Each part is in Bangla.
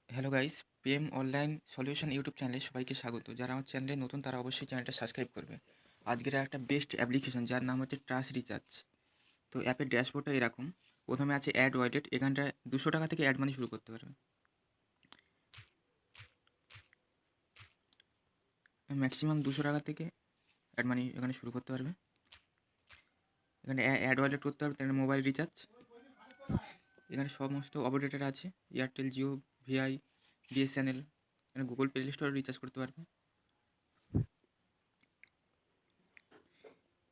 Hello guys, PM online solution YouTube চ্যানেলে সবাইকে স্বাগত। যারা আমার চ্যানেলে নতুন তারা অবশ্যই চ্যানেলটা সাবস্ক্রাইব করবে। আজকের একটা বেস্ট অ্যাপ্লিকেশন যার নাম হচ্ছে ট্রাস্ট রিচার্জ। তো অ্যাপের ড্যাশবোর্ডটা এরকম। প্রথমে আছে অ্যাড ওয়ালেট, এখানটায় 200 টাকা থেকে অ্যাড মানি শুরু করতে পারবে। ম্যাক্সিমাম 200 টাকা থেকে অ্যাড মানি এখানে শুরু করতে পারবে। এখানে অ্যাড ওয়ালেট করতে পারবে, তাহলে মোবাইল রিচার্জ। এখানে সমস্ত অপারেটর আছে, এয়ারটেল, জিও, ভিআই, বিএসএনএল। এখানে গুগল প্লে স্টোরে রিচার্জ করতে পারবে।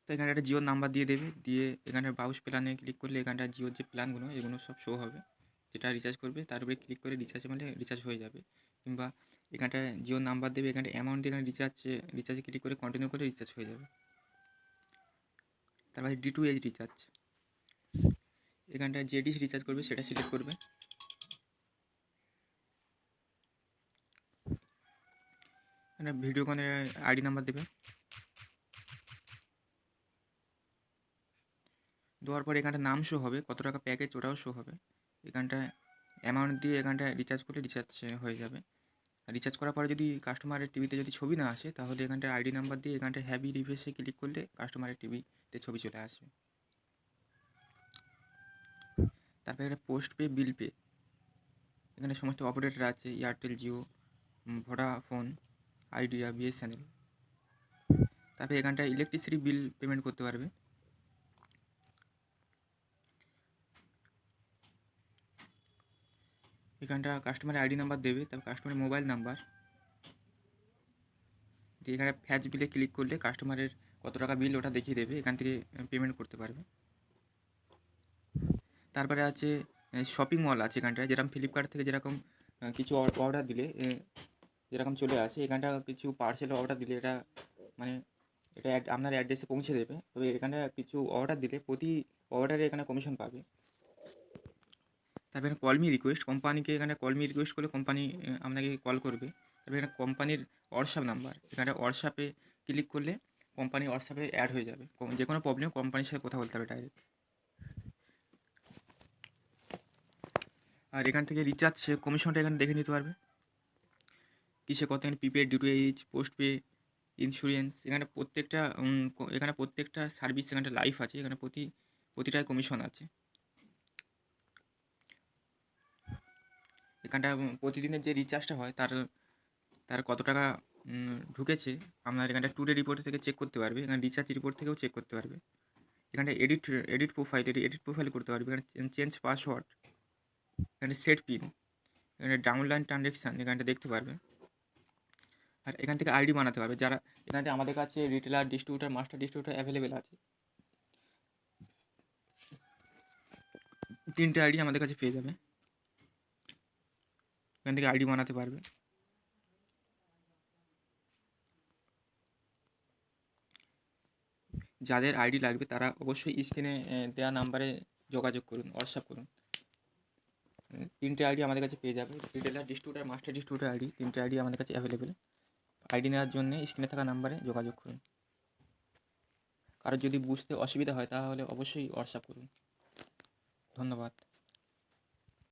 তো এখানে একটা জিওর নাম্বার দিয়ে দেবে, দিয়ে এখানে ব্রাউজ প্ল্যানে ক্লিক করলে এখানটা জিওর যে প্ল্যানগুলো এগুলো সব শো হবে। যেটা রিচার্জ করবে তার উপরে ক্লিক করে রিচার্জ মানে রিচার্জ হয়ে যাবে। কিংবা এখানটায় জিওর নাম্বার দেবে, এখানে অ্যামাউন্ট দিয়ে এখানে রিচার্জে ক্লিক করে কন্টিনিউ করে রিচার্জ হয়ে যাবে। তারপরে D2H রিচার্জ, এখানটায় যে ডিশ রিচার্জ করবে সেটা সিলেক্ট করবে। এখানে ভিডিওকনের আইডি নাম্বার দেবে, দেওয়ার পর এখানটা নাম শো হবে, কত টাকা প্যাকেজ ওটাও শো হবে। এখানটায় অ্যামাউন্ট দিয়ে এখানটায় রিচার্জ করলে রিচার্জ হয়ে যাবে। রিচার্জ করার পরে যদি কাস্টমারের টিভিতে যদি ছবি না আসে, তাহলে এখানটায় আইডি নাম্বার দিয়ে এখানটায় হ্যাভি রিফ্রেশে ক্লিক করলে কাস্টমারের টিভিতে ছবি চলে আসবে। তারপরে একটা পোস্ট পে, বিল পে, এখানে সমস্ত অপারেটর আছে, Airtel, Jio, Vodafone, idea, BSNL. তারপরে এখানটায় ইলেকট্রিসিটি বিল পেমেন্ট করতে পারবে। এখানটা কাস্টমারের আইডি নাম্বার দেবে, তারপর কাস্টমারের মোবাইল নাম্বার দিয়ে এখানে ফ্যাচ বিলে ক্লিক করলে কাস্টমারের কত টাকা বিল ওটা দেখিয়ে দেবে, এখান থেকে পেমেন্ট করতে পারবে। তারপরে আছে শপিং মল আছে এখানটায়, যেরকম ফ্লিপকার্ট থেকে যেরকম কিছু অর্ডার দিলে যেরকম চলে আসে, এখানটা কিছু পার্সেল অর্ডার দিলে এটা মানে এটা আপনার অ্যাড্রেসে পৌঁছে দেবে। তবে এখানে কিছু অর্ডার দিলে প্রতি অর্ডারে এখানে কমিশন পাবে। তারপরে কলমি রিকোয়েস্ট, কোম্পানিকে এখানে কলমি রিকোয়েস্ট করলে কোম্পানি আপনাকে কল করবে। তারপরে এখানে কোম্পানির হোয়াটসঅ্যাপ নাম্বার, এখানে হোয়াটসঅ্যাপে ক্লিক করলে কোম্পানি হোয়াটসঅ্যাপে অ্যাড হয়ে যাবে। যে কোনো প্রবলেম কোম্পানির সাথে কথা বলতে হবে ডাইরেক্ট। আর এখান থেকে রিচার্জ কমিশনটা এখানে দেখে নিতে পারবে, কিসে কত, এখানে prepaid, D2H, post pay, insurance. এখানে প্রত্যেকটা সার্ভিস এখানটা লাইফ আছে, এখানে প্রতিটায় কমিশন আছে। এখানটা প্রতিদিনের যে রিচার্জটা হয় তার তার কত টাকা ঢুকেছে আপনার এখানটা টুডে রিপোর্ট থেকে চেক করতে পারবে। এখানে রিচার্জ রিপোর্ট থেকেও চেক করতে পারবে। এখানটা এডিট প্রোফাইল করতে পারবে। এখানে চেঞ্জ পাসওয়ার্ড, এখানে সেট পিন, এখানে ডাউনলাইন ট্রানজ্যাকশান এখানটা দেখতে পারবে। আর এখান থেকে আইডি বানাতে পারবে। যারা এখানে আমাদের কাছে retailer, distributor, master distributor available আছে, 3টে আইডি আমাদের কাছে পেয়ে যাবে। এখান থেকে আইডি বানাতে পারবে। যাদের আইডি লাগবে তারা অবশ্যই স্ক্রিনে দেওয়া নাম্বারে যোগাযোগ করুন, হোয়াটসঅ্যাপ করুন। 3টে আইডি আমাদের কাছে পেয়ে যাবে, retailer, distributor, master distributor ID, 3টে আইডি আমাদের কাছে অ্যাভেলেবেল। আইডি নেওয়ার জন্য স্ক্রিনে থাকা নাম্বারে যোগাযোগ করুন। কারোর যদি বুঝতে অসুবিধা হয় তাহলে অবশ্যই হোয়াটসঅ্যাপ করুন। ধন্যবাদ।